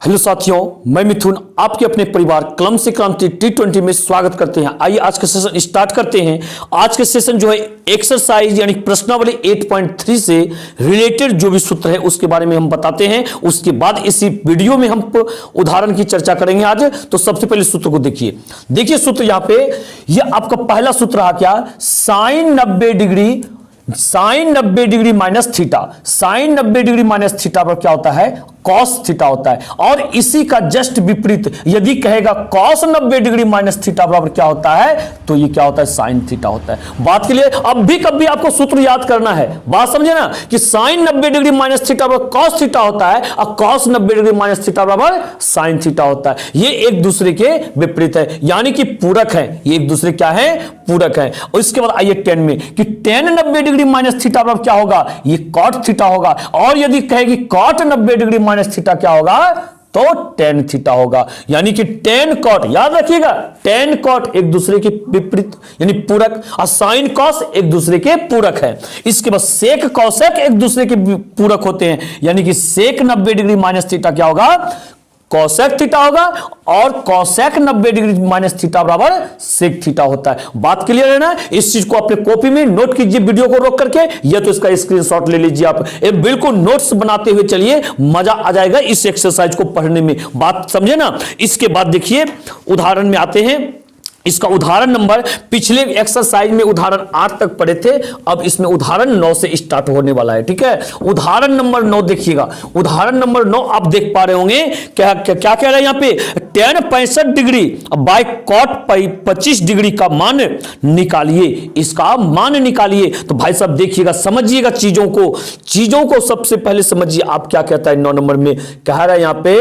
Hello साथियों, मैं मिथुन आपके अपने परिवार कलम से क्रांति T20 में स्वागत करते हैं। आइए आज का सेशन स्टार्ट करते हैं। आज के सेशन जो है एक्सरसाइज यानी प्रश्नावली 8.3 से रिलेटेड जो भी सूत्र है उसके बारे में हम बताते हैं। उसके बाद इसी वीडियो में हम उदाहरण की चर्चा करेंगे आज। तो सबसे पहले सूत्र को देखिए सूत्र यहाँ पे यह आपका पहला सूत्र रहा क्या, sine 90 degree minus theta. Sine 90 degree minus theta पर क्या होता है, कॉस थीटा होता है। और इसी का जस्ट विपरीत यदि कहेगा कॉस 90 डिग्री माइनस थीटा बराबर क्या होता है, तो ये क्या होता है, साइन थीटा होता है। बात के लिए अब भी कभी आपको सूत्र याद करना है, बात समझे ना, कि साइन 90 डिग्री माइनस थीटा बराबर कॉस थीटा होता है और कॉस 90 डिग्री माइनस थीटा बराबर साइन थीटा होता है। ये एक दूसरे के विपरीत है, यानी कि पूरक है। ये एक दूसरे क्या है, पूरक है। और इसके बाद आइए 10 में कि tan 90 डिग्री माइनस थीटा बराबर क्या होगा, ये कॉट थीटा होगा। और यदि कहेगी कॉट 90 डिग्री माइनस थीटा क्या होगा, तो tan थीटा होगा। यानी कि tan कॉट, याद रखिएगा, tan कॉट एक दूसरे के विपरीत यानी पूरक, और साइन कॉस एक दूसरे के पूरक है। इसके बाद सेक कॉसेक एक दूसरे के पूरक होते हैं, यानी कि सेक 90 डिग्री माइनस थीटा क्या होगा, कॉसेक थीटा होगा। और कॉसेक 90 डिग्री माइनस थीटा बराबर सेक थीटा होता है। बात क्लियर है ना। इस चीज को अपने कॉपी में नोट कीजिए वीडियो को रोक करके, या तो इसका स्क्रीनशॉट ले लीजिए आप। ये बिल्कुल नोट्स बनाते हुए चलिए, मजा आ जाएगा इस एक्सरसाइज को पढ़ने में। बात समझे ना। इसके बाद देखिए उदाहरण में आते हैं। इसका उदाहरण नंबर, पिछले एक्सरसाइज में उदाहरण 8 तक पढ़े थे, अब इसमें उदाहरण 9 से स्टार्ट होने वाला है। ठीक है, उदाहरण नंबर 9 देखिएगा। उदाहरण नंबर 9 आप देख पा रहे होंगे क्या क्या कह रहा है यहाँ पे, tan 65 degree by cot 25 degree का मान निकालिए। इसका मान निकालिए। तो भाई साहब देखिएगा, समझिएगा चीजों को सबसे पहले समझिए। आप क्या कहता है 9 नंबर में कह रहा है यहाँ पे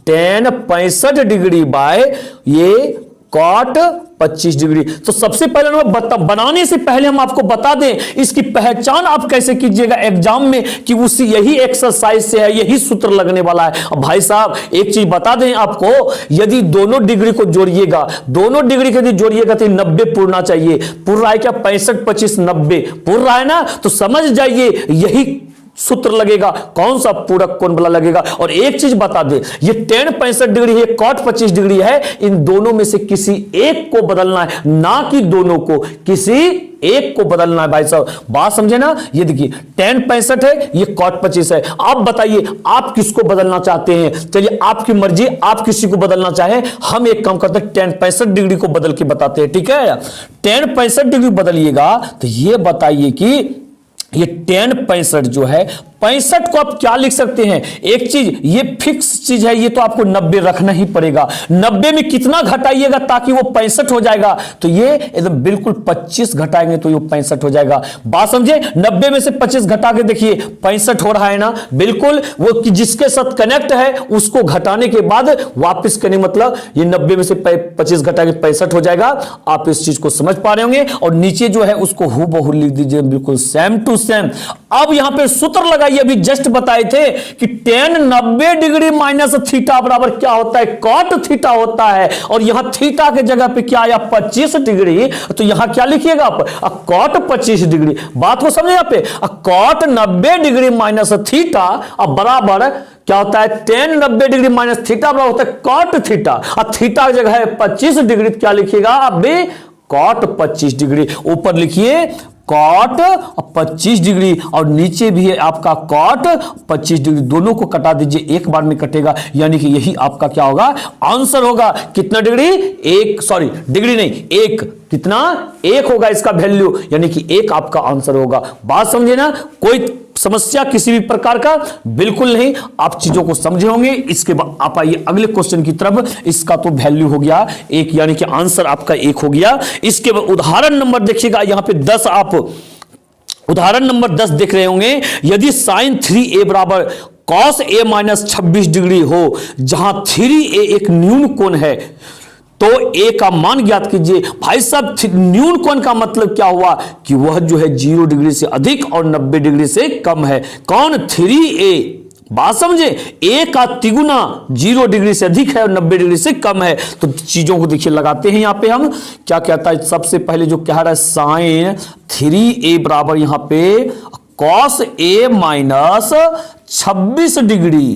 tan 65 डिग्री बाय ये कॉट 25 डिग्री। तो सबसे पहले नंबर बनाने से पहले हम आपको बता दें इसकी पहचान आप कैसे कीजिएगा एग्जाम में, कि उसी यही एक्सरसाइज से है, यही सूत्र लगने वाला है। अब भाई साहब एक चीज बता दें आपको, यदि दोनों डिग्री को जोड़िएगा, दोनों डिग्री को यदि जोड़िएगा तो 90 पूरना चाहिए। पूर रहा है क्या, 65 25 90 पूर रहा है ना। तो समझ जाइए यही सूत्र लगेगा। कौन सा पूरक कौन वाला लगेगा। और एक चीज बता दे, ये tan 65 डिग्री है, cot 25 डिग्री है, इन दोनों में से किसी एक को बदलना है, ना कि दोनों को, किसी एक को बदलना है। भाई साहब बात समझे ना। ये देखिए tan 65 है, ये cot 25 है। आप बताइए आप किसको बदलना चाहते हैं। चलिए आपकी मर्जी, आप किसी को बदलना चाहे। हम एक काम करते हैं, tan 65 डिग्री को बदल के बताते हैं। ठीक है, tan 65 डिग्री बदलिएगा तो ये बताइए कि ये tan 65 जो है, 65 को आप क्या लिख सकते हैं। एक चीज ये फिक्स चीज है, ये तो आपको 90 रखना ही पड़ेगा। 90 में कितना घटाइएगा ताकि वो 65 हो जाएगा, तो ये एकदम बिल्कुल 25 घटाएंगे तो ये 65 हो जाएगा। बात समझे। 90 में से 25 घटा के देखिए 65 हो रहा है ना। बिल्कुल वो कि जिसके साथ कनेक्ट है उसको घटाने के बाद वापस करने, मतलब ये 90 में से 25 घटा के 65 हो जाएगा। आप इस चीज को समझ पा रहे होंगे। और नीचे जो है उसको हूबहू लिख दीजिए, बिल्कुल सेम टू सेम। अब यहां पे सूत्र लगाइए, अभी जस्ट बताए थे कि tan 90 डिग्री माइनस थीटा बराबर क्या होता है, कॉट थीटा होता है। और यहां थीटा के जगह पे क्या आया, 25 डिग्री। तो यहां क्या लिखिएगा आप, कॉट 25 डिग्री। बात को समझे यहाँ पे, कॉट 90 डिग्री माइनस थीटा अब बराबर क्या होता है, tan 90 डिग्री माइनस थीटा बराबर होता है कॉट थीटा। और थीटा की जगह है 25 डिग्री, क्या लिखिएगा आप भी, कॉट 25 डिग्री। ऊपर लिखिए कॉट 25 डिग्री और नीचे भी है आपका कॉट 25 डिग्री। दोनों को कटा दीजिए, एक बार में कटेगा, यानी कि यही आपका क्या होगा, आंसर होगा। कितना डिग्री, एक, सॉरी डिग्री नहीं, एक, कितना, एक होगा इसका वैल्यू, यानी कि एक आपका आंसर होगा। बात समझे ना। कोई समस्या किसी भी प्रकार का बिल्कुल नहीं, आप चीजों को समझे होंगे। इसके बाद आप आइए अगले क्वेश्चन की तरफ। इसका तो वैल्यू हो गया एक, यानी कि आंसर आपका एक हो गया। इसके बाद उदाहरण नंबर देखिएगा, यहां पे 10 आप उदाहरण नंबर 10 देख रहे होंगे। यदि साइन 3a बराबर कॉस a माइनस 26 डिग्री हो, जहां 3a एक न्यून कोण है, तो a का मान ज्ञात कीजिए। भाई साहब न्यून कोण का मतलब क्या हुआ, कि वह जो है 0 डिग्री से अधिक और 90 डिग्री से कम है। कौन, 3a। बात समझे, a का तिगुना 0 डिग्री से अधिक है और 90 डिग्री से कम है। तो चीजों को देखिए लगाते हैं यहां पे हम। क्या कहता है, सबसे पहले जो कह रहा है साइन 3a बराबर यहां पे कॉस a माइनस 26 डिग्री।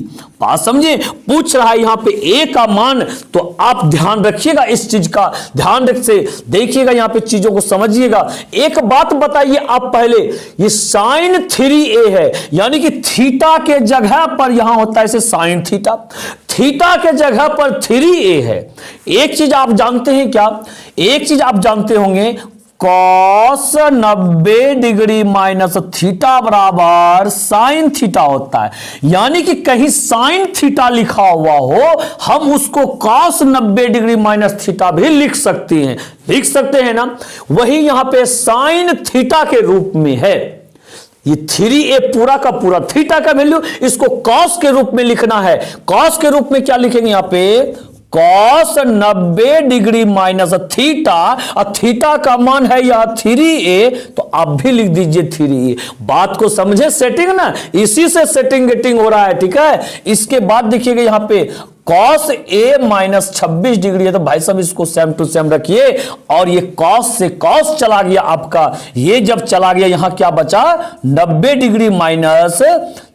बात समझे, पूछ रहा है यहां पे ए का मान, तो आप ध्यान रखिएगा, इस चीज का ध्यान रख से देखिएगा, यहां पे चीजों को समझिएगा। एक बात बताइए आप पहले, ये साइन 3a है, यानी कि थीटा के जगह पर यहां होता है इसे साइन थीटा, थीटा के जगह पर 3a है। एक चीज आप जानते हैं क्या, एक चीज आप जानते होंगे, कॉस 90 डिग्री माइनस थीटा बराबर साइन थीटा होता है। यानी कि कहीं साइन थीटा लिखा हुआ हो, हम उसको कॉस 90 डिग्री माइनस थीटा भी लिख सकते हैं, लिख सकते हैं ना। वही यहां पे साइन थीटा के रूप में है, ये 3a पूरा का पूरा थीटा का वैल्यू, इसको कॉस के रूप में लिखना है। कॉस के रूप में क्या लिखेंगे यहां पे, कॉस 90 डिग्री माइनस थीटा, और थीटा का मान है यह 3a, तो आप भी लिख दीजिए 3a। बात को समझे, सेटिंग ना, इसी से सेटिंग गेटिंग हो रहा है, ठीक है। इसके बाद देखिएगा यहां पे कॉस a माइनस 26 डिग्री है, तो भाई साहब इसको सेम टू सेम रखिए, और ये कॉस से कॉस चला गया आपका, ये जब चला गया यहां क्या बचा, 90 डिग्री माइनस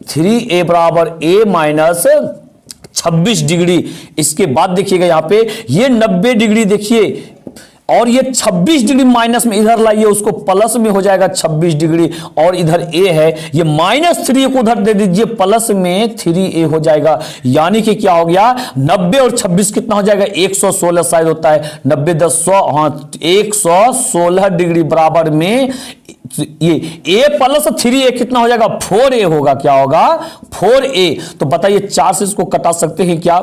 3a बराबर a माइनस 26 डिग्री। इसके बाद देखिएगा यहां पे ये 90 डिग्री देखिए, और ये 26 डिग्री माइनस में इधर लाइए, उसको प्लस में हो जाएगा 26 डिग्री, और इधर a है, ये -3 को उधर दे दीजिए, प्लस में 3a हो जाएगा। यानी कि क्या हो गया, 90 और 26 कितना हो जाएगा, 116 शायद होता है, 90 10 100, हाँ 116 डिग्री बराबर में ये a प्लस 3a कितना हो जाएगा, 4a होगा। क्या होगा, 4a। तो बताइए 4 से इसको कटा सकते हैं क्या,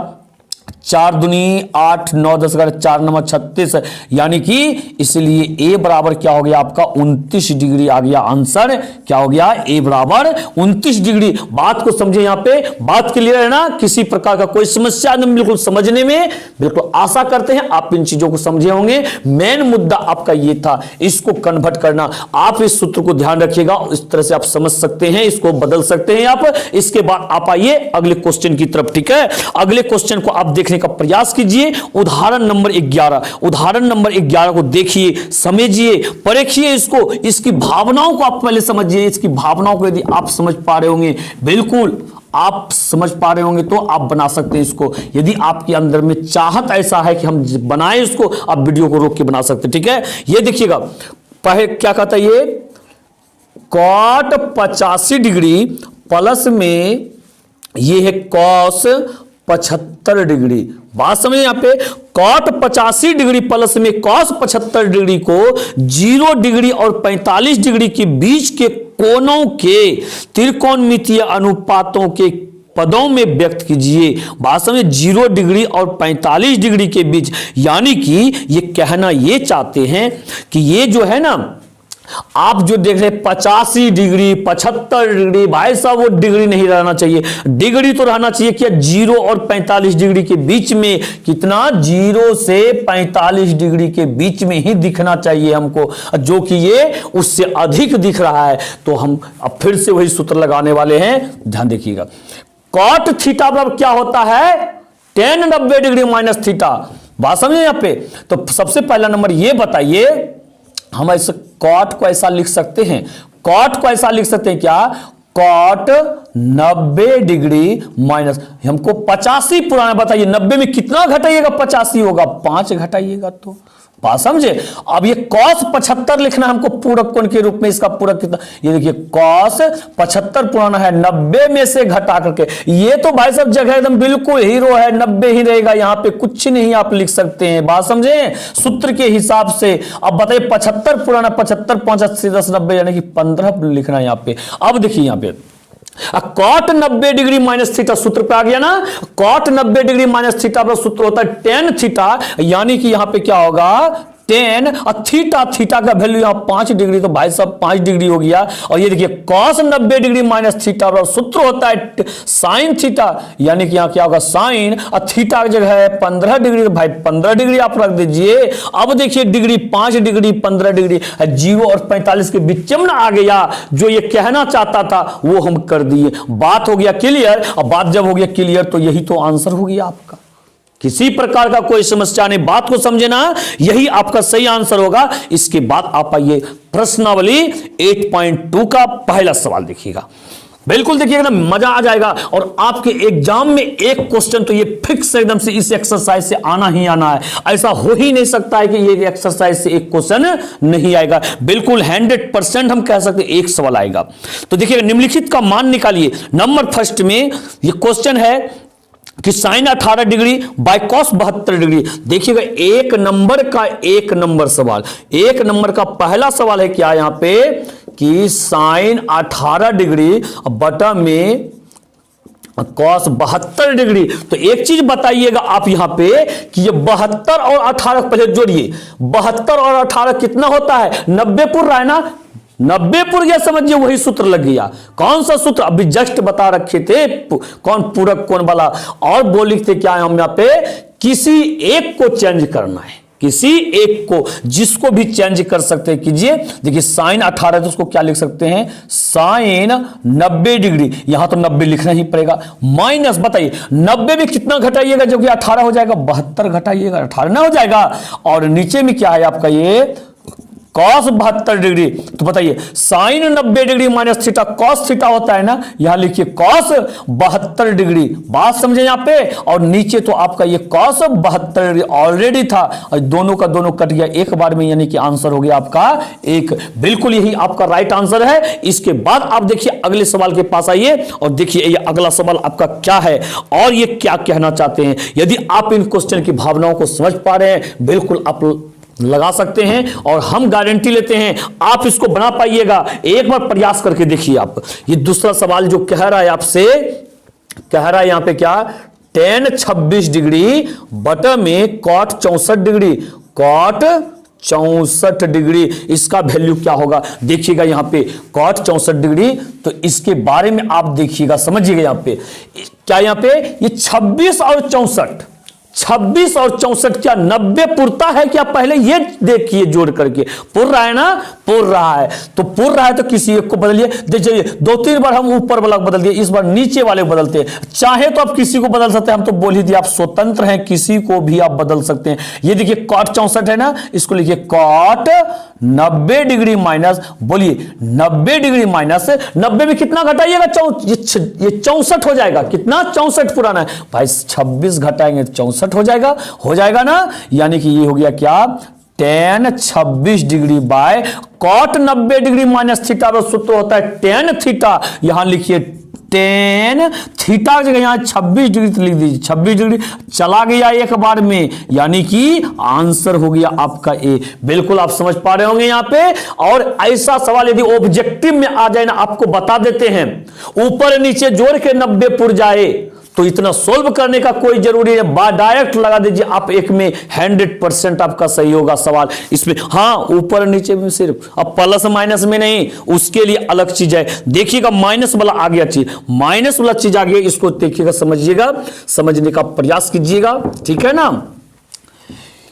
4 दूनी 8 9 10 11 4 9 36, यानी कि इसलिए a बराबर क्या हो गया आपका 29 डिग्री आ गया आंसर। क्या हो गया, a बराबर 29 डिग्री। बात को समझे, यहां पे बात क्लियर है ना, किसी प्रकार का कोई समस्या नहीं, बिल्कुल समझने में बिल्कुल आशा करते हैं आप इन चीजों को समझे होंगे। मेन मुद्दा आपका ये था, इसको कन्वर्ट करना। आप इस सूत्र को ध्यान रखिएगा, इस तरह से आप समझ सकते हैं, इसको बदल सकते हैं आप। इसके बाद आप आइए अगले क्वेश्चन की तरफ, ठीक है। अगले क्वेश्चन को आप देखने का प्रयास कीजिए, उदाहरण नंबर 11। उदाहरण नंबर 11 को देखिए, समझिए, परखिए इसको, इसकी भावनाओं को आप पहले समझिए। इसकी भावनाओं को यदि आप समझ पा रहे होंगे, बिल्कुल आप समझ पा रहे होंगे, तो आप बना सकते हैं इसको। यदि आपके अंदर में चाहत ऐसा है कि हम बनाएं इसको, आप वीडियो को रोक के बना सकते हैं, ठीक है। ये देखिएगा, पहले क्या कहता है, ये कॉट 85 डिग्री प्लस में ये है कॉस 75 डिग्री। बात समझिए, यहां पे कॉट 85 डिग्री प्लस में कॉस 75 डिग्री को 0 डिग्री और 45 डिग्री के बीच के कोणों के त्रिकोणमितीय अनुपातों के पदों में व्यक्त कीजिए। बात समझिए, 0 डिग्री और 45 डिग्री के बीच, यानी कि ये कहना ये चाहते हैं कि ये जो है ना, आप जो देख रहे 85 डिग्री 75 डिग्री, भाई साहब वो डिग्री नहीं रहना चाहिए, डिग्री तो रहना चाहिए क्या, 0 और 45 डिग्री के बीच में। कितना, 0 से 45 डिग्री के बीच में ही दिखना चाहिए हमको, जो कि ये उससे अधिक दिख रहा है। तो हम अब फिर से वही सूत्र लगाने वाले हैं, ध्यान देखिएगा। कॉट थीटा बराबर क्या होता है, tan 90 डिग्री माइनस थीटा। बात समझे यहां पे। तो सबसे पहला नंबर ये बताइए, हम ऐसे कॉट को ऐसा लिख सकते हैं, कॉट को ऐसा लिख सकते हैं क्या, कॉट 90 डिग्री माइनस, हमको 85 पुराना बताइए, 90 में कितना घटाइएगा, 85 होगा, 5 घटाइएगा। तो बात समझे। अब ये कॉस 75 लिखना हमको पूरक कोण के रूप में, इसका पूरक कितना, ये देखिए कॉस 75 पुराना है, 90 में से घटा करके, ये तो भाई साहब जगह एकदम बिल्कुल हीरो है, 90 ही रहेगा, यहां पे कुछ नहीं आप लिख सकते हैं। बात समझे, सूत्र के हिसाब से। अब बताइए 75 पुराना, 75 5 80 10 90, यानी कि 15 लिखना है यहां पे। अब देखिए यहां पे कॉट 90 डिग्री माइनस थीटा, सूत्र पे आ गया ना, कॉट 90 डिग्री माइनस थीटा का सूत्र होता है tan थीटा, यानी कि यहां पे क्या होगा, tan और थीटा, थीटा का वैल्यू यहां 5 डिग्री, तो भाई साहब 5 डिग्री हो गया। और ये देखिए cos 90 डिग्री माइनस थीटा का सूत्र होता है sin थीटा, यानी कि यहां क्या होगा, sin और थीटा की जगह है 15 डिग्री, तो भाई 15 डिग्री आप रख दीजिए। अब देखिए डिग्री 5 डिग्री 15 डिग्री, 0 और 45 के बीच में आ गया, जो ये कहना चाहता था वो हम कर दिए। बात हो गया क्लियर। अब बात जब हो गया क्लियर, तो यही तो आंसर हो गया आपका, किसी प्रकार का कोई समस्या नहीं। बात को समझे ना, यही आपका सही आंसर होगा। इसके बाद आप आइए प्रश्नावली 8.2 का पहला सवाल देखिएगा। बिल्कुल देखिएगा ना, मजा आ जाएगा। और आपके एग्जाम में एक क्वेश्चन तो ये फिक्स एकदम से इस एक्सरसाइज से आना ही आना है। ऐसा हो ही नहीं सकता है कि ये एक्सरसाइज से एक क्वेश्चन नहीं आएगा। बिल्कुल 100% हम कह सकते एक सवाल आएगा। तो देखिएगा, निम्नलिखित का मान निकालिए। नंबर फर्स्ट में ये क्वेश्चन है कि sine 18 degree by cos 72 degree. देखिएगा, एक नंबर सवाल, एक नंबर का पहला सवाल है क्या यहां पे कि साइन 18 डिग्री बटा में कॉस 72 डिग्री। तो एक चीज बताइएगा आप यहां पे कि ये 72 और 18 पहले जोड़िए। 72 और 18 कितना होता है? 90 पूर रहा है ना, 90 पूर गया, समझिए वही सूत्र लग गया। कौन सा सूत्र? अभी जस्ट बता रखे थे, कौन पूरक कौन वाला। और वो लिखते क्या है हम यहां पे, किसी एक को चेंज करना है, किसी एक को, जिसको भी चेंज कर सकते हैं कीजिए। देखिए साइन 18 तो उसको क्या लिख सकते हैं, साइन 90 डिग्री। यहां तो 90 लिखना ही पड़ेगा। माइनस, बताइए 90 में कितना घटाइएगा जो कि 18 हो जाएगा? 72 घटाइएगा, 18 ना हो जाएगा। और नीचे में क्या है आपका ये कॉस 72 डिग्री। तो बताइए sine 90 degree minus theta cos theta होता है ना, यहां लिखिए कॉस 72 डिग्री। बात समझे यहां पे। और नीचे तो आपका ये कॉस 72 डिग्री ऑलरेडी था, और दोनों का दोनों कट गया एक बार में, यानी कि आंसर हो गया आपका एक। बिल्कुल यही आपका राइट आंसर है। इसके बाद आप देखिए अगले सवाल के पास आइए और देखिए ये अगला सवाल आपका क्या है और ये क्या कहना चाहते हैं। यदि आप इन क्वेश्चन की भावनाओं को समझ पा रहे हैं, बिल्कुल आप लगा सकते हैं और हम गारंटी लेते हैं आप इसको बना पाइएगा। एक बार प्रयास करके देखिए आप। ये दूसरा सवाल जो कह रहा है आपसे, कह रहा है यहां पे क्या, tan 26 डिग्री बटा में कॉट 64 डिग्री, कॉट 64 डिग्री, इसका वैल्यू क्या होगा? देखिएगा यहां पे कॉट 64 डिग्री, तो इसके बारे में आप देखिएगा, समझिएगा यहां पे क्या, यहां पे ये 26 और 64, 26 और 64 क्या 90 पुरता है क्या? पहले ये देखिए जोड़ करके, पुर रहा है ना, पुर रहा है। तो पुर रहा है तो किसी एक को बदलिए। देखिए 2-3 बार हम ऊपर वाला बदल दिए, इस बार नीचे वाले बदलते हैं। चाहे तो आप किसी को बदल सकते हैं, हम तो बोल ही दिए आप स्वतंत्र हैं, किसी को भी आप बदल सकते हैं। ये देखिए कॉट 64 है ना, इसको लिखिए कॉट 90 डिग्री माइनस, बोलिए 90 डिग्री माइनस 90 में कितना घटाइएगा? ये 64 हो जाएगा। कितना? 64 पुराना है भाई, 26 घटाएंगे 64 हो जाएगा ना। यानी कि ये हो गया क्या, tan 26 degree by cot 90 degree minus theta, सूत्र होता है tan थीटा। यहां लिखिए tan थीटा की जगह यहां 26 डिग्री लिख दीजिए, 26 डिग्री चला गया एक बार में, यानी कि आंसर हो गया आपका ए। बिल्कुल आप समझ पा रहे होंगे यहां पे। और ऐसा सवाल यदि ऑब्जेक्टिव में आ जाए ना, आपको बता देते हैं ऊपर नीचे जोड़ के 90 पुर जाए, तो इतना सोल्व करने का कोई जरूरी है, डायरेक्ट लगा दीजिए आप एक में, 100% आपका सही होगा सवाल इसमें। हाँ ऊपर नीचे में सिर्फ, अब प्लस माइनस में नहीं, उसके लिए अलग चीज है। देखिएगा माइनस वाला आ गया चीज, माइनस वाला चीज आ गया, इसको देखिएगा, समझिएगा, समझने का प्रयास कीजिएगा, ठीक है ना।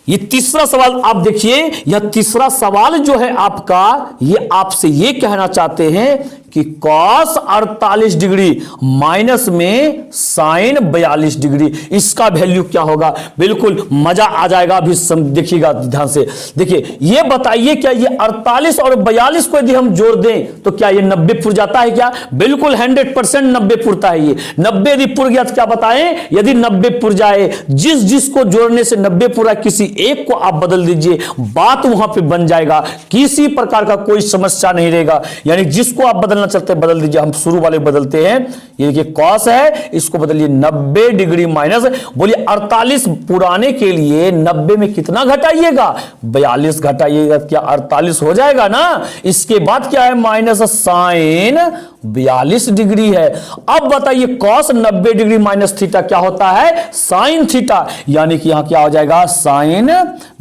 ये तीसरा सवाल आप देखिए, यह तीसरा सवाल जो है आपका, ये आपसे ये कहना चाहते हैं कि कॉस 48 डिग्री माइनस में साइन 42 डिग्री, इसका वैल्यू क्या होगा? बिल्कुल मजा आ जाएगा। अभी देखिएगा ध्यान से, देखिए ये बताइए क्या ये 48 और 42 को यदि हम जोड़ दें तो क्या ये 90 पुर जाता है क्या? बिल्कुल 100% 90 पुरता है। ये 90 यदि पुर गया तो क्या बताएं, यदि 90 पुर जाए, जिसको जोड़ने से 90 पूरा, किसी एक को आप बदल दीजिए, बात वहां पे बन जाएगा, किसी प्रकार का कोई समस्या नहीं रहेगा। यानी जिसको आप बदलना चलते बदल दीजिए। हम शुरू वाले बदलते हैं, ये देखिए कॉस है, इसको बदलिए 90 डिग्री माइनस, बोलिए 48 पुराने के लिए 90 में कितना घटाइएगा? 42 घटाइएगा, क्या 48 हो जाएगा ना। इसके बाद क्या है, माइनस साइन 42 डिग्री है। अब बताइए कॉस 90 डिग्री माइनस थीटा क्या होता है? साइन थीटा, यानी कि यहां क्या हो जाएगा, साइन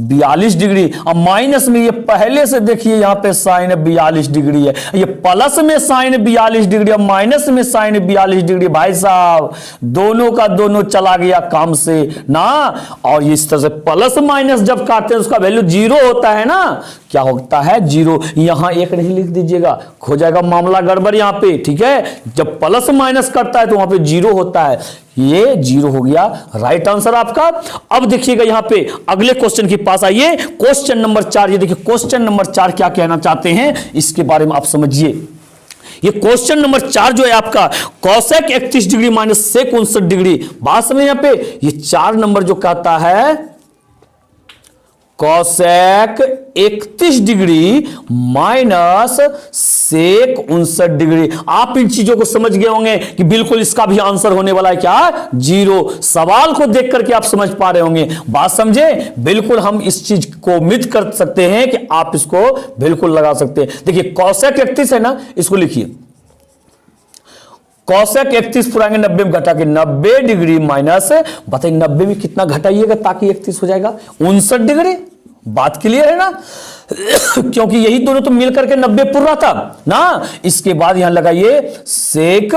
42 डिग्री। अब माइनस में ये पहले से देखिए यहां पे साइन 42 डिग्री है, ये प्लस में साइन 42 डिग्री, अब माइनस में साइन 42 डिग्री। भाई साहब दोनों का दोनों चला गया काम से ना। और इस तरह से प्लस माइनस जब काटते हैं उसका वैल्यू 0 होता है ना, क्या होता है 0। यहां एक नहीं लिख दीजिएगा, हो जाएगा मामला गड़बड़ यहां पे, ठीक है। जब प्लस माइनस करता है तो वहां पे 0 होता है, ये 0 हो गया राइट आंसर आपका। अब देखिएगा यहां पे अगले क्वेश्चन के पास आइए, क्वेश्चन नंबर 4। ये देखिए क्वेश्चन नंबर 4 क्या कहना चाहते हैं, इसके बारे में आप समझिए। ये क्वेश्चन नंबर 4 जो है आपका cosec 31 degree minus sec 59 degree, बात समझ यहां पे, ये 4 नंबर जो कहता है cosec 31 degree minus sec 59 degree. आप इन चीजों को समझ गए होंगे कि बिल्कुल इसका भी आंसर होने वाला है क्या, 0। सवाल को देख करके आप समझ पा रहे होंगे, बात समझे, बिल्कुल हम इस चीज को उम्मीद कर सकते हैं कि आप इसको बिल्कुल लगा सकते हैं। देखिए कॉसेक 31 है ना, इसको लिखिए कॉसेक 31 पुराएंगे 90 में घटा के 90 डिग्री माइनस, बताइए 90 में कितना घटाइएगा ताकि 31 हो जाएगा, 59 डिग्री। बात क्लियर है ना क्योंकि यही दोनों तो मिलकर के 90 पूरा था ना। इसके बाद यहां लगाइए सेक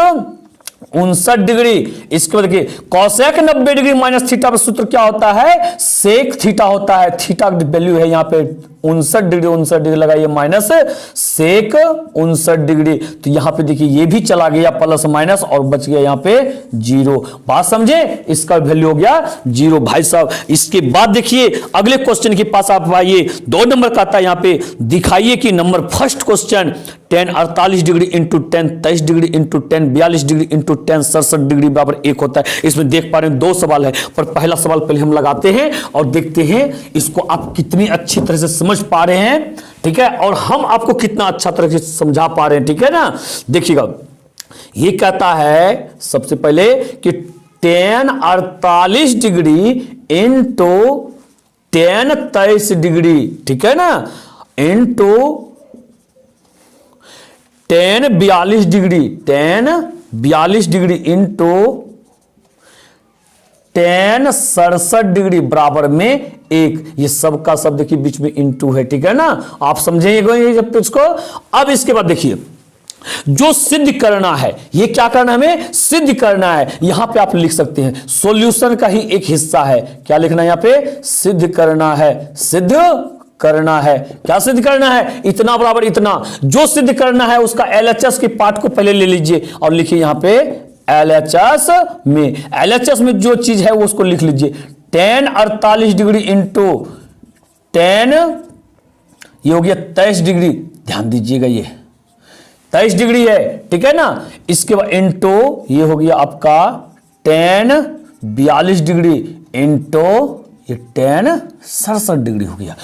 59 डिग्री, इसके बाद देखिए कॉसेक 90 डिग्री माइनस थीटा पर सूत्र क्या होता है, सेक थीटा होता है। थीटा की वैल्यू है यहां पे 59 डिग्री लगाइए माइनस सेक 59 डिग्री, तो यहां पे देखिए ये भी चला गया प्लस माइनस और बच गया यहां पे 0। बात समझे, इसका वैल्यू हो गया 0 भाई साहब। इसके बाद देखिए अगले क्वेश्चन के पास आप आइए, 2 नंबर का आता है यहां पे, दिखाइए कि number first question tan 48 degree into tan 23 degree into tan 42 degree into tan 67 degree बराबर 1 होता है। इसमें देख पा रहे हैं 2 सवाल है, पर पहला सवाल पहले हम लगाते हैं और देखते हैं इसको आप कितनी अच्छी तरह से समझ पा रहे हैं, ठीक है, और हम आपको कितना अच्छा तरह से समझा पा रहे हैं, ठीक है ना। देखिएगा ये कहता है सबसे पहले कि tan 48 degree into tan 23 degree, ठीक है ना, into tan 42 degree, tan 42 degree into tan 67 degree बराबर में 1। ये सब का सब देखिए बीच में इंटू है, ठीक है ना, आप समझेंगे इसको। अब इसके बाद देखिए जो सिद्ध करना है, ये क्या करना है, हमें सिद्ध करना है। यहां पे आप लिख सकते हैं सॉल्यूशन का ही एक हिस्सा है, क्या लिखना है यहां पे, सिद्ध करना है, सिद्ध करना है। क्या सिद्ध करना है, इतना बराबर इतना। जो सिद्ध करना है उसका LHS के पार्ट को पहले ले लीजिए और लिखिए यहां पे LHS में जो चीज है वो उसको लिख लीजिए, tan 48 डिग्री इंटू tan, ये हो गया 23 डिग्री, ध्यान दीजिएगा ये 23 डिग्री है, ठीक है ना। इसके बाद इंटू ये हो गया आपका tan 42 डिग्री इंटू ये tan 67 डिग्री हो गया।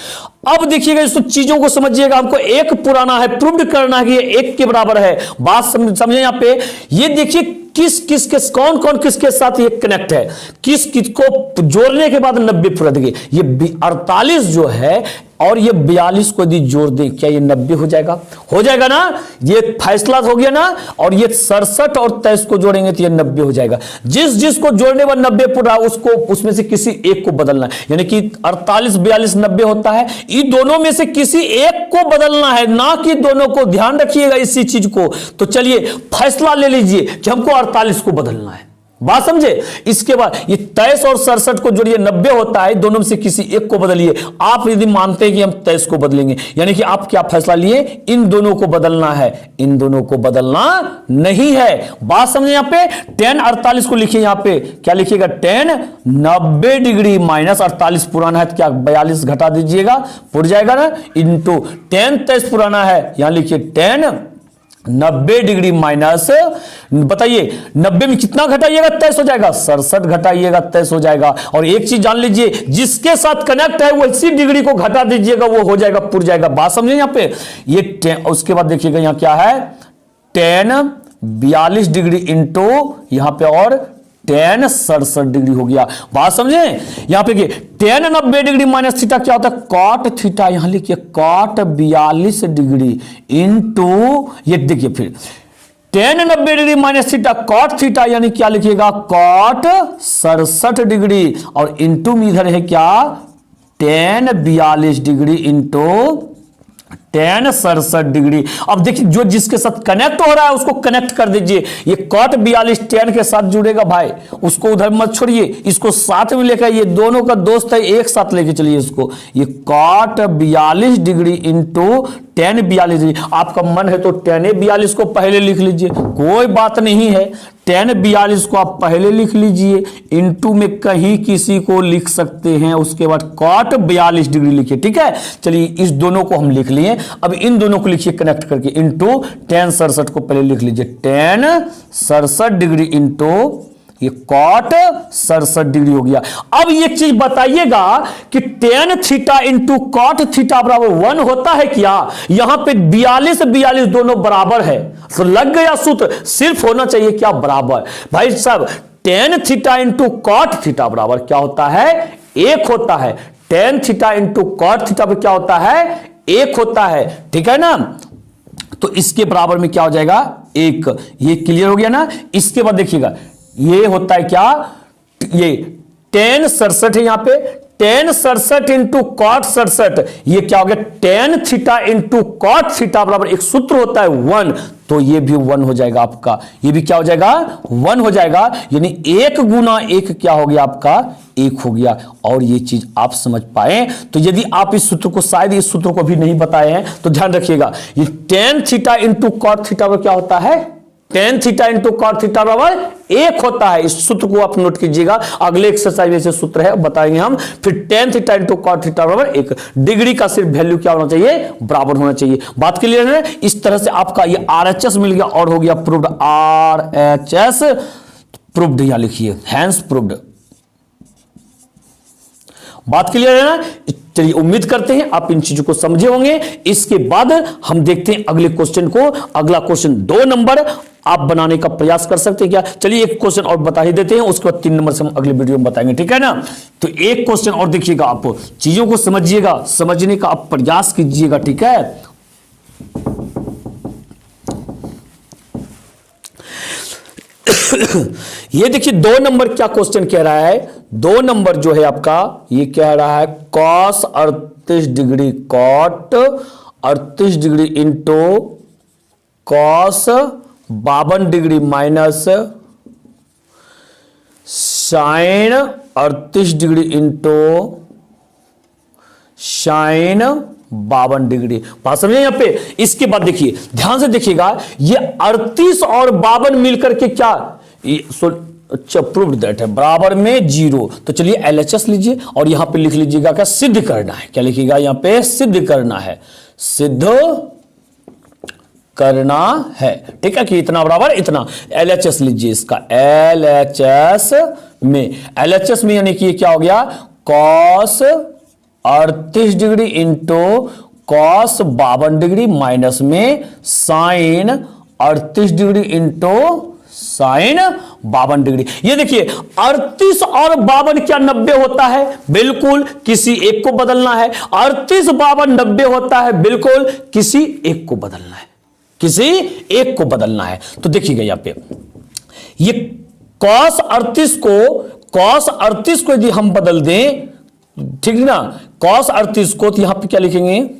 अब देखिएगा इस चीजों को समझिएगा, हमको एक पुराना है, प्रूव करना है कि ये 1 के बराबर है। बात समझे यहां पे, ये देखिए किस किस के कौन कौन किसके साथ ये कनेक्ट है, किस किस को जोड़ने के बाद 90 पूरा। देखिए ये 48 जो है और ये 42 को यदि जोड़ दें, क्या ये 90 हो जाएगा, हो जाएगा ना, ये फैसला हो गया ना। और ये 67 और 23 को जोड़ेंगे तो ये 90 हो जाएगा। जिस जिस को जोड़ने पर 90 पूरा उसको उसमें से किसी एक को बदलना है, यानी कि 48 42 90 होता है, इन दोनों में से किसी एक को बदलना है, ना कि दोनों को। ध्यान रखिएगा इसी चीज को। तो चलिए फैसला ले लीजिए कि हमको 48 को बदलना है, बात समझे। इसके बाद ये 23 और 67 को जोड़िए 90 होता है, दोनों में से किसी एक को बदलिए। आप यदि मानते हैं कि हम 23 को बदलेंगे, यानी कि आप क्या फैसला लिए, इन दोनों को बदलना है, इन दोनों को बदलना नहीं है। बात समझे। यहां पे tan 48 को लिखिए, यहां पे क्या लिखिएगा, tan 90 डिग्री माइनस 48 पुराना है तो क्या 42 घटा दीजिएगा, पुर जाएगा ना, इंटू tan 23 पुराना है, यहां लिखिए tan 90 डिग्री माइनस, बताइए 90 में कितना घटाइएगा, 23 हो जाएगा, 67 घटाइएगा 23 हो जाएगा। और एक चीज जान लीजिए, जिसके साथ कनेक्ट है वो इसी डिग्री को घटा दीजिएगा, वो हो जाएगा, पुर जाएगा। बात समझे यहां पे ये। उसके बाद देखिएगा यहां क्या है, tan 42 डिग्री इंटू यहां पे और tan 67 डिग्री हो गया। बात समझे। यहां पे tan 90 डिग्री माइनस थीटा क्या होता है, cot थीटा, यहां लिखिए cot 42 डिग्री इंटू ये देखिए फिर tan 90 degree minus theta cot theta, यानी क्या लिखिएगा cot 67 डिग्री और इंटू में इधर है क्या tan 42 degree into tan 67 degree. अब देखिए जो जिसके साथ कनेक्ट हो रहा है उसको कनेक्ट कर दीजिए। ये cot 42 tan के साथ जुड़ेगा भाई, उसको उधर मत छोड़िए, इसको साथ में लेकर, ये दोनों का दोस्त है, एक साथ लेके चलिए इसको। ये cot 42 degree into tan 42 degree, आपका मन है तो tan 42 को पहले लिख लीजिए, कोई बात नहीं है। tan 42 को आप पहले लिख लीजिए, इंटू में कहीं किसी को लिख सकते हैं, उसके बाद cot 42 डिग्री लिखिए, ठीक है। चलिए इस दोनों को हम लिख लिए, अब इन दोनों को लिखिए कनेक्ट करके, इंटू tan 67 को पहले लिख लीजिए, tan 67 डिग्री इंटू ये cot 67 डिग्री हो गया। अब ये चीज बताइएगा कि tan theta into cot theta बराबर 1 होता है क्या? यहां पे 42 दोनों बराबर है, तो लग गया सूत्र, सिर्फ होना चाहिए क्या? बराबर। भाई साहब tan theta into cot theta बराबर क्या होता है? 1 होता है। tan theta into cot theta क्या होता है? 1 होता है, ठीक है ना। तो इसके बराबर में क्या हो जाएगा? 1। ये क्लियर हो गया ना। इसके बाद देखिएगा ये होता है क्या? ये tan 67 है, यहां पे tan 67 इंटू cot 67, ये क्या हो गया? tan theta into cot theta बराबर एक सूत्र होता है 1, तो ये भी 1 हो जाएगा आपका, ये भी क्या हो जाएगा? 1 हो जाएगा, यानी 1 गुना 1 क्या हो गया आपका? 1 हो गया। और ये चीज आप समझ पाए तो यदि आप इस सूत्र को, शायद इस सूत्र को भी नहीं बताए हैं तो ध्यान रखिएगा, ये tan theta into cot theta क्या होता है? tan theta into cot theta बराबर 1 होता है। इस सूत्र को आप नोट कीजिएगा, अगले एक्सरसाइज में से सूत्र है बताएंगे हम। फिर tan theta into cot theta बराबर 1, डिग्री का सिर्फ वैल्यू क्या होना चाहिए? बराबर होना चाहिए। बात क्लियर है? इस तरह से आपका ये RHS मिल गया और हो गया प्रूव्ड, RHS प्रूव्ड, यहां लिखिए हैंस प्रूव्ड। बात क्लियर है ना? चलिए उम्मीद करते हैं आप इन चीजों को समझे होंगे। इसके बाद हम देखते हैं अगले क्वेश्चन को। अगला क्वेश्चन 2 नंबर आप बनाने का प्रयास कर सकते हैं क्या? चलिए एक क्वेश्चन और बता ही देते हैं, उसके बाद 3 नंबर से हम अगले वीडियो में बताएंगे, ठीक है ना। तो एक क्वेश्चन और देखिएगा, आप चीजों को समझिएगा, समझने का आप प्रयास कीजिएगा, ठीक है। ये देखिए 2 नंबर क्या क्वेश्चन कह रहा है? 2 नंबर जो है आपका ये कह रहा है cos 38 degree cot 38 degree into cos 52 degree minus sin 38 degree into sin 52 degree. बात समझे यहां पे? इसके बाद देखिए, ध्यान से देखिएगा, ये 38 और 52 मिलकर के क्या, अच्छा प्रूव्ड दैट है, बराबर में 0। तो चलिए LHS लीजिए और यहां पे लिख लीजिएगा क्या? सिद्ध करना है। क्या लिखिएगा यहां पे? सिद्ध करना है, सिद्ध करना है, ठीक है कि इतना बराबर इतना। LHS लीजिए इसका, LHS में यानी कि क्या हो गया? cos 38 degree into cos 52 degree minus में sin 38 degree into sin 52 degree. ये देखिए 38 और 52 क्या 90 होता है? बिल्कुल, किसी एक को बदलना है। 38 52 90 होता है, बिल्कुल किसी एक को बदलना है, किसी एक को बदलना है। तो देखिएगा यहां पे ये cos 38 को यदि हम बदल दें, ठीक है ना, cos 38 को, तो यहां पे क्या लिखेंगे?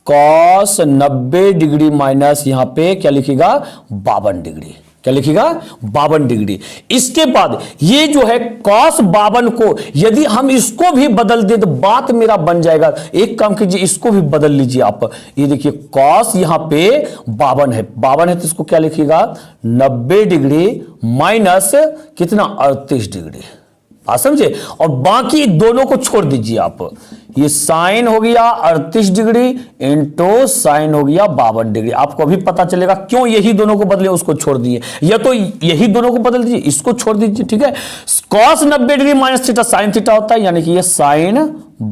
cos 90 डिग्री माइनस यहां पे क्या लिखेगा? 52 डिग्री। क्या लिखेगा? 52 डिग्री। इसके बाद ये जो है cos 52 को यदि हम इसको भी बदल दें तो बात मेरा बन जाएगा। एक काम कीजिए, इसको भी बदल लीजिए आप। ये देखिए cos यहां पे 52 है, 52 है तो इसको क्या लिखिएगा? 90 डिग्री माइनस कितना? 38 डिग्री। आप समझे? और बाकी दोनों को छोड़ दीजिए आप। ये साइन हो गया 38 डिग्री इंटू साइन हो गया 52 डिग्री। आपको अभी पता चलेगा क्यों यही दोनों को बदले, उसको छोड़ दिए, या तो यही दोनों को बदल दीजिए, इसको छोड़ दीजिए, ठीक है। cos 90 degree minus theta sine theta होता है, यानी कि ये साइन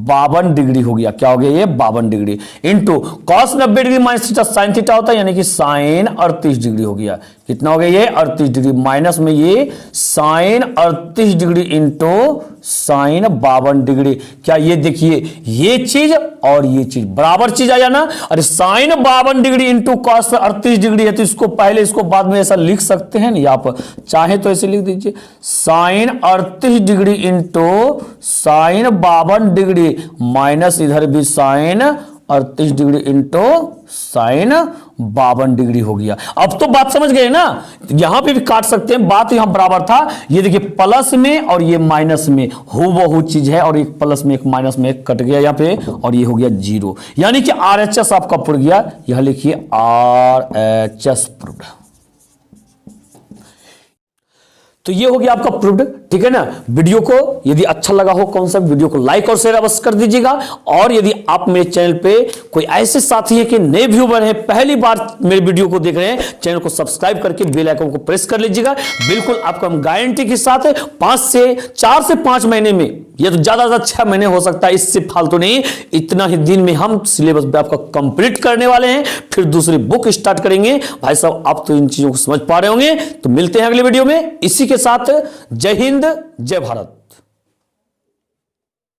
52 डिग्री हो गया। क्या हो गया? ये 52 degree into cos 90 degree minus theta sine theta होता है, यानी कि साइन 38 डिग्री हो गया। कितना हो गया? ये 38 डिग्री माइनस में ये sine 38 degree into sine 52 degree. क्या ये देखिए ये चीज और ये चीज बराबर चीज आया ना? अरे sine 52 degree into cos 38 degree है तो इसको पहले इसको बाद में ऐसा लिख सकते हैं नहीं, आप चाहे तो ऐसे लिख दीजिए, sine 38 degree into sine 52 degree minus इधर भी sine 38 degree into sine 52 degree हो गया। अब तो बात समझ गए ना, यहां पे भी काट सकते हैं, बात यहां बराबर था। ये देखिए प्लस में और ये माइनस में हूबहू चीज है, और एक प्लस में एक माइनस में एक कट गया यहाँ पे, और ये हो गया 0, यानी कि RHS आपका पुर गया। यहां लिखिए RHS प्रूव्ड। तो ये हो गया आपका प्रूव्ड, ठीक है ना। वीडियो को यदि अच्छा लगा हो कॉन्सेप्ट, वीडियो को लाइक और शेयर अवश्य कर दीजिएगा। और यदि आप मेरे चैनल पे कोई ऐसे साथी है कि नए व्यूवर हैं, पहली बार मेरे वीडियो को देख रहे हैं, चैनल को सब्सक्राइब करके बेल आइकन को प्रेस कर लीजिएगा। बिल्कुल आपको हम गारंटी के साथ 4 से 5 महीने में, ये तो ज्यादा से ज्यादा 6 महीने हो सकता है, इससे फालतू नहीं, इतना ही दिन में हम सिलेबस पे आपका कंप्लीट करने वाले हैं। फिर दूसरी बुक स्टार्ट करेंगे। भाई साहब आप तो इन चीजों को समझ पा रहे होंगे। तो मिलते हैं अगले वीडियो में। इसी के साथ जय हिंद, जय भारत।